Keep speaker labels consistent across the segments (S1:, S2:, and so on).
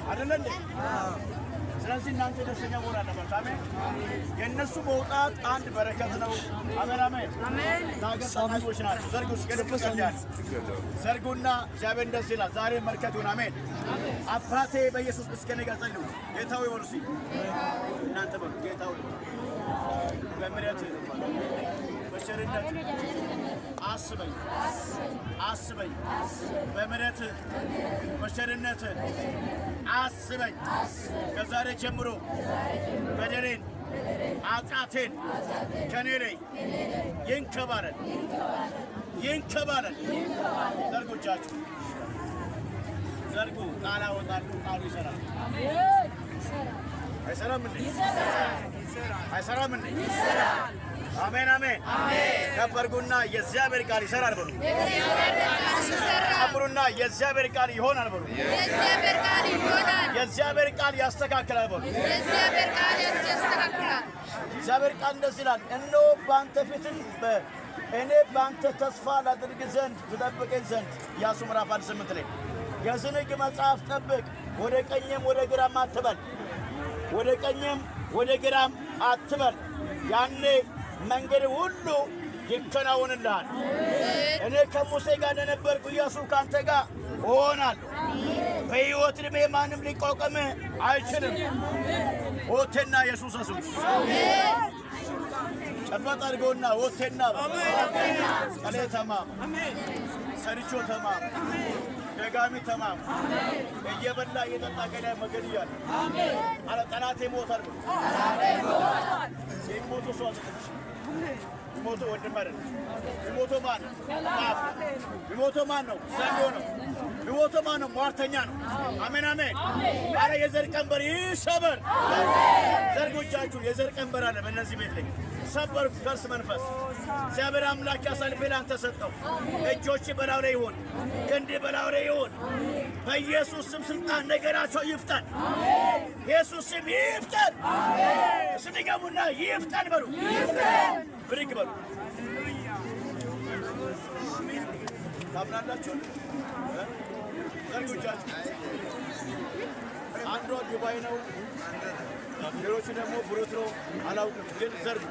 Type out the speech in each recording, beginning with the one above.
S1: አይደል እንዴ? ስለዚህ እናንተ ደስተኛ መሆን አለባችሁ። አሜን። የእነሱ መውጣት አንድ በረከት ነው። አሜን አሜን አሜን። ታገሳናጆች ናቸው። ዘርጉ እስከደፈሰኛል ዘርጉና እግዚአብሔር እንደዚህ ይላል። ዛሬ መልከት ይሁን። አሜን። አባቴ በኢየሱስ እስከ ነገ ጸልዩ። ጌታው ይወርሲ እናንተ በሉ ጌታው በምሕረት በቸርነት አስበኝ አስበኝ በምሕረት በቸርነት አስበኝ። ከዛሬ ጀምሮ በደሌን ኃጢአቴን ከኔ ላይ ይንከባለል ይንከባለል። ዘርጉ እጃችሁ ዘርጉ። ቃል አወጣለሁ። ቃሉ ይሰራል። አይሰራም እንዴ? አይሰራም እንዴ? ይሰራል። አሜን አሜን አሜን። ከበርጉና የእግዚአብሔር ቃል ይሰራል በሉ። ጨምሩና የእግዚአብሔር ቃል ይሆናል በሉ። የእግዚአብሔር ቃል ይሆናል። የእግዚአብሔር ቃል ያስተካክላል በሉ። የእግዚአብሔር ቃል ያስተካክላል። እግዚአብሔር ቃል እንደዚህ ይላል፣ እነሆ በአንተ ፊትን እኔ በአንተ ተስፋ ላድርግ ዘንድ ትጠብቀኝ ዘንድ። ኢያሱ ምዕራፍ 8 ላይ የዝንግ መጽሐፍ ጠብቅ፣ ወደ ቀኝም ወደ ግራም አትበል፣ ወደ ቀኝም ወደ ግራም አትበል፣ ያኔ መንገድ ሁሉ ይከናወንልሃል። እኔ ከሙሴ ጋር እንደነበርኩ ኢያሱ ካንተ ጋር እሆናለሁ። በሕይወት ዕድሜ ማንም ሊቋቋምህ አይችልም። ኦቴና ኢየሱስ አሜን። ጨበጥ አድርገውና ኦቴና ቀሌ ተማም ሰርቾ ተማም ደጋሚ ተማም እየበላ እየጠጣ ገዳይ መገድያል አለ ጠላቴ ሞታል። ሲሞቱ ሰው አጥተሽ ሞቶ ወንድመር ሞቶ ማን ሞቶ ማን ነው? ሰንዶ ነው። ሞቶ ማን ነው? ሟርተኛ ነው። አሜን አሜን። አረ የዘር ቀንበር ይሰበር። ዘርጎቻችሁ የዘር ቀንበር አለ በእነዚህ ቤት ላይ ሰበር። ከርስ መንፈስ እግዚአብሔር አምላክ ያሳልፍ ላንተ ሰጠው። እጆች በላው ላይ ይሁን፣ ክንድ በላው ላይ ይሁን። በኢየሱስ ስም ስልጣን ነገራቸው ይፍጠን። ኢየሱስ ስም ይፍጠን። ስም ይገቡና ይፍጠን በሉ። ብድግ በሉ። ታምናላችሁ? ዘርጎቻችሁ አንዷ ዱባይ ነው፣ ሌሎቹ ደግሞ ብሩት ነው። አላውቅም ግን ዘርጉ።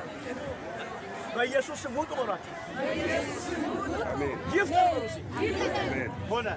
S1: በኢየሱስ ስም ውጡ በሏቸው። ይፍጠን ሆነ።